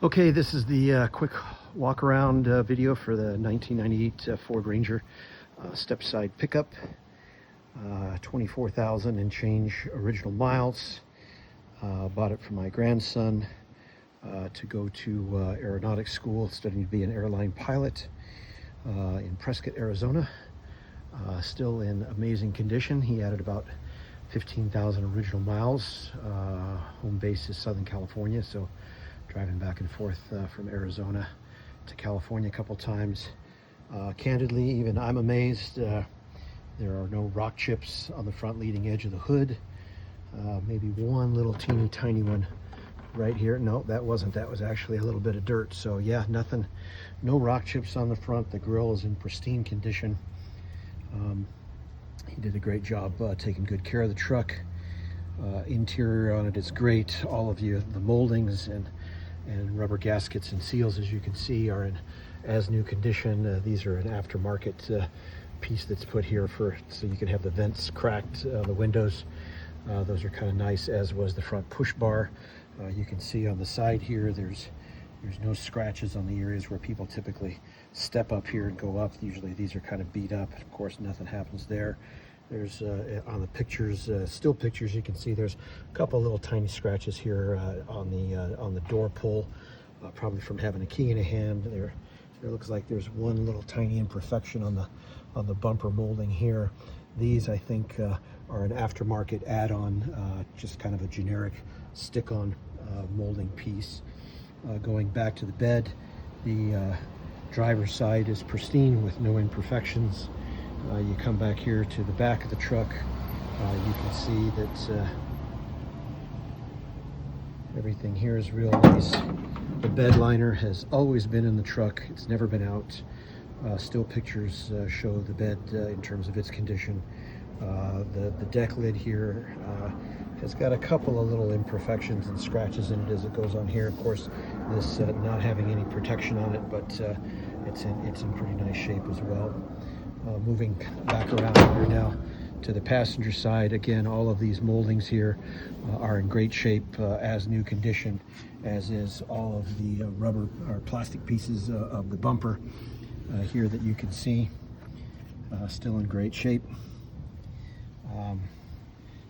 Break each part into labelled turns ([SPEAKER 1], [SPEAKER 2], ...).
[SPEAKER 1] Okay, this is the quick walk around video for the 1998 Ford Ranger step-side pickup. 24,000 and change original miles. Bought it for my grandson to go to aeronautics school, studying to be an airline pilot in Prescott, Arizona. Still in amazing condition. He added about 15,000 original miles. Home base is Southern California, so driving back and forth from Arizona to California a couple times. Candidly, even I'm amazed. There are no rock chips on the front leading edge of the hood. Maybe one little teeny tiny one right here. No, that wasn't. That was actually a little bit of dirt. So yeah, nothing, no rock chips on the front. The grille is in pristine condition. He did a great job taking good care of the truck. Interior on it is great. All of the moldings and rubber gaskets and seals, as you can see, are in as new condition. These are an aftermarket piece that's put here so you can have the vents cracked, the windows. Those are kind of nice, as was the front push bar. You can see on the side here, there's no scratches on the areas where people typically step up here and go up. Usually these are kind of beat up. Of course, nothing happens there. There's on the pictures, still pictures, you can see there's a couple little tiny scratches here on the door pull, probably from having a key in a hand. There looks like there's one little tiny imperfection on the bumper molding here. These, I think, are an aftermarket add-on, just kind of a generic stick-on molding piece. Going back to the bed, the driver's side is pristine with no imperfections. You come back here to the back of the truck, you can see that everything here is real nice. The bed liner has always been in the truck. It's never been out. Still pictures show the bed in terms of its condition. The deck lid here has got a couple of little imperfections and scratches in it as it goes on here. Of course, this not having any protection on it, but it's in pretty nice shape as well. Moving back around here now to the passenger side, again, all of these moldings here are in great shape, as new condition, as is all of the rubber or plastic pieces of the bumper here that you can see, still in great shape.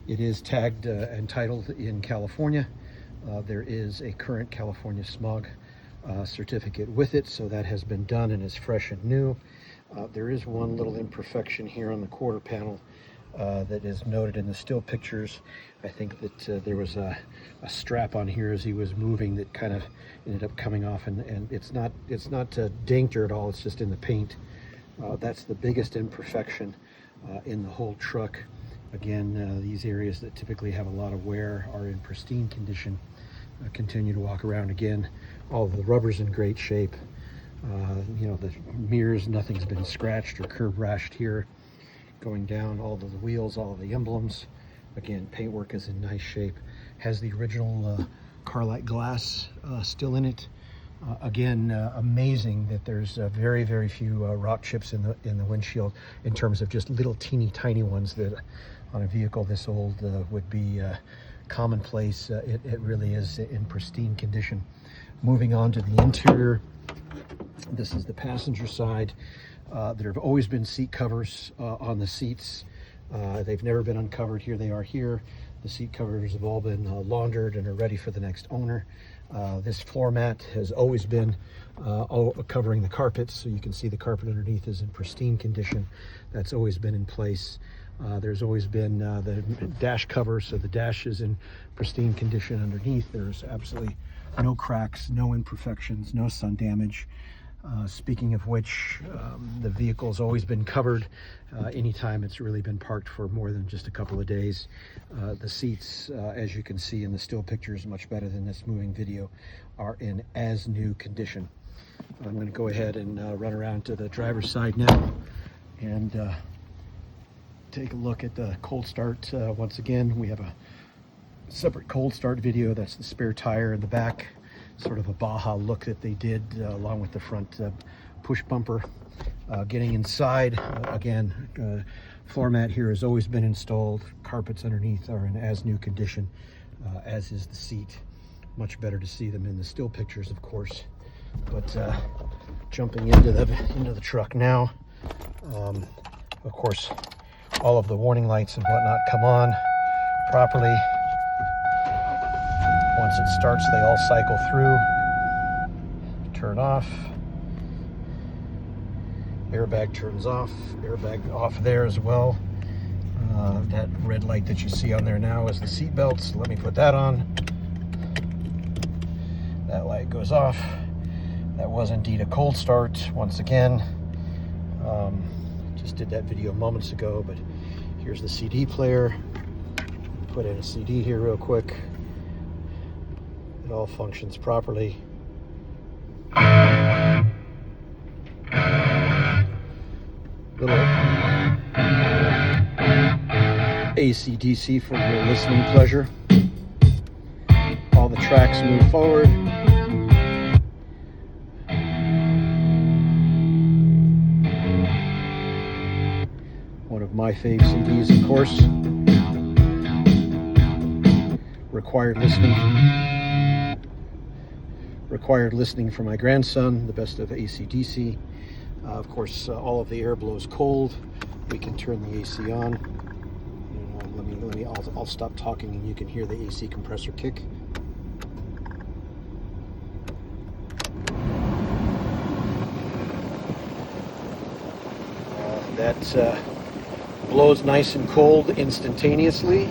[SPEAKER 1] It is tagged and titled in California. There is a current California smog certificate with it, so that has been done and is fresh and new. There is one little imperfection here on the quarter panel that is noted in the still pictures. I think that there was a strap on here as he was moving that kind of ended up coming off, and it's not dinked at all. It's just in the paint. That's the biggest imperfection in the whole truck. Again, these areas that typically have a lot of wear are in pristine condition. Continue to walk around again. All of the rubber's in great shape. You know, the mirrors, nothing's been scratched or curb rashed here. Going down, all of the wheels, all of the emblems. Again, paintwork is in nice shape. Has the original Carlite glass still in it. Again, amazing that there's very, very few rock chips in the windshield, in terms of just little teeny tiny ones that on a vehicle this old would be commonplace. It really is in pristine condition. Moving on to the interior. This is the passenger side. There have always been seat covers on the seats. They've never been uncovered. Here they are here. The seat covers have all been laundered and are ready for the next owner. This floor mat has always been covering the carpets, so you can see the carpet underneath is in pristine condition. That's always been in place. There's always been the dash cover, so the dash is in pristine condition underneath. There's absolutely no cracks, no imperfections, no sun damage. Speaking of which, the vehicle's always been covered anytime it's really been parked for more than just a couple of days. The seats, as you can see in the still pictures, much better than this moving video, are in as new condition. I'm going to go ahead and run around to the driver's side now and take a look at the cold start. Once again, we have a separate cold start video. That's the spare tire in the back, sort of a Baja look that they did, along with the front push bumper. Getting inside, again, floor mat here has always been installed. Carpets underneath are in as new condition, as is the seat. Much better to see them in the still pictures, of course. But jumping into the truck now, of course, all of the warning lights and whatnot come on properly. Once it starts, they all cycle through. Turn off. Airbag turns off. Airbag off there as well. That red light that you see on there now is the seat belts. Let me put that on. That light goes off. That was indeed a cold start once again. Just did that video moments ago, but here's the CD player. Put in a CD here real quick. It all functions properly. Little AC/DC for your listening pleasure. All the tracks move forward. One of my fave CDs, of course. Required listening for my grandson, the best of AC/DC. Of course, all of the air blows cold. We can turn the AC on. I'll stop talking and you can hear the AC compressor kick. That blows nice and cold instantaneously.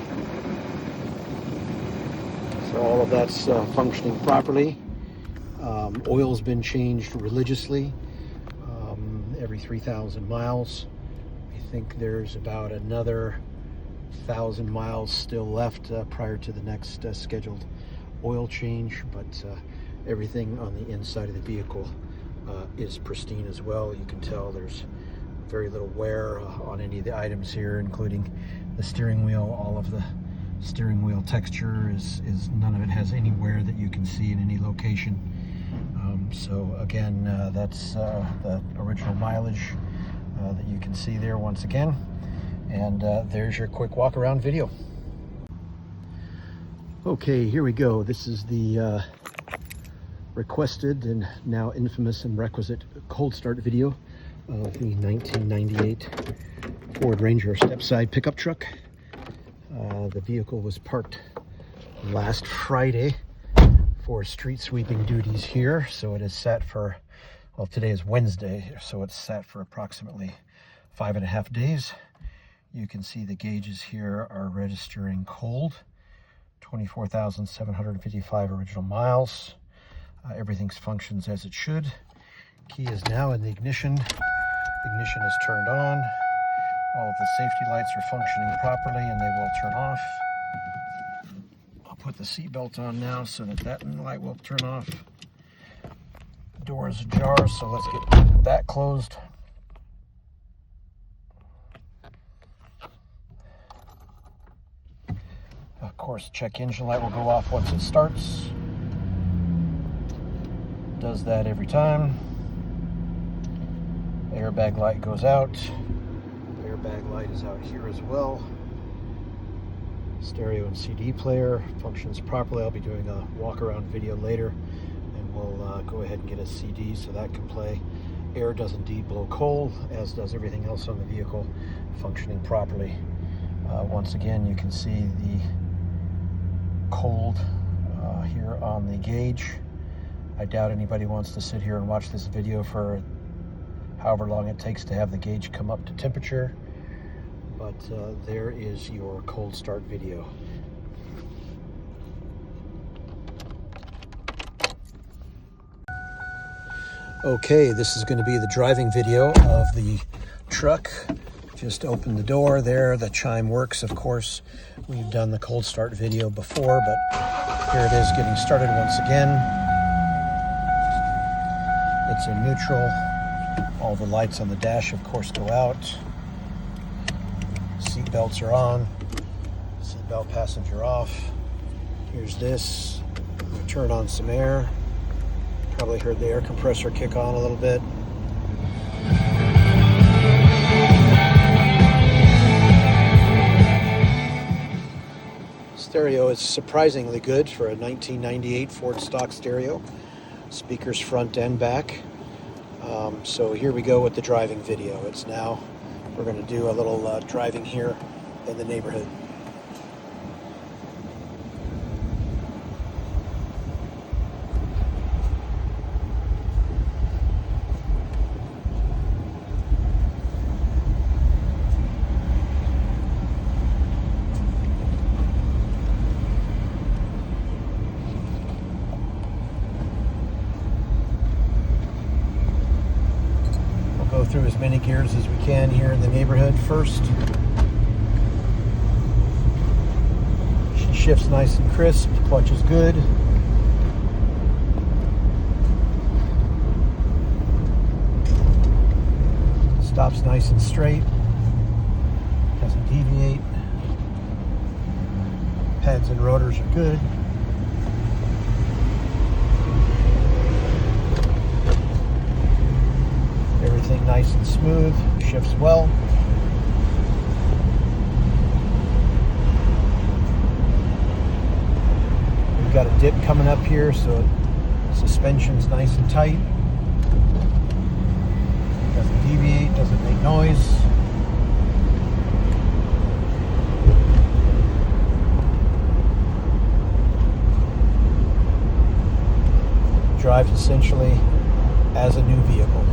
[SPEAKER 1] So all of that's functioning properly. Oil's been changed religiously every 3,000 miles. I think there's about another 1,000 miles still left prior to the next scheduled oil change, but everything on the inside of the vehicle is pristine as well. You can tell there's very little wear on any of the items here, including the steering wheel. All of the steering wheel texture is none of it has any wear that you can see in any location. So again, that's the original mileage that you can see there once again. And there's your quick walk around video. Okay, here we go. This is the requested and now infamous and requisite cold start video of the 1998 Ford Ranger step-side pickup truck. The vehicle was parked last Friday for street sweeping duties here, so it is sat for, well, today is Wednesday, so it's sat for approximately 5.5 days. You can see the gauges here are registering cold, 24,755 original miles. Everything functions as it should. Key is now in the ignition. Ignition is turned on. All of the safety lights are functioning properly and they will turn off. I'll put the seat belt on now so that light will turn off. Door is ajar, so let's get that closed. Of course, check engine light will go off once it starts. Does that every time. Airbag light goes out. Airbag light is out here as well. Stereo and CD player functions properly. I'll be doing a walk around video later, and we'll go ahead and get a CD so that can play. Air does indeed blow cold, as does everything else on the vehicle, functioning properly. Once again, you can see the cold here on the gauge. I doubt anybody wants to sit here and watch this video for however long it takes to have the gauge come up to temperature, but there is your cold start video. Okay, this is going to be the driving video of the truck. Just open the door there. The chime works, of course. We've done the cold start video before, but here it is getting started once again. It's in neutral. All the lights on the dash, of course, go out. Seat belts are on. Seat belt passenger off. Here's this. I'm going to turn on some air. Probably heard the air compressor kick on a little bit. Stereo is surprisingly good for a 1998 Ford stock stereo. Speakers front and back. So here we go with the driving video. We're going to do a little driving here in the neighborhood. Go through as many gears as we can here in the neighborhood first. She shifts nice and crisp, clutch is good. Stops nice and straight, doesn't deviate. Pads and rotors are good. Everything nice and smooth, shifts well. We've got a dip coming up here, so suspension's nice and tight. Doesn't deviate, doesn't make noise. Drives essentially as a new vehicle.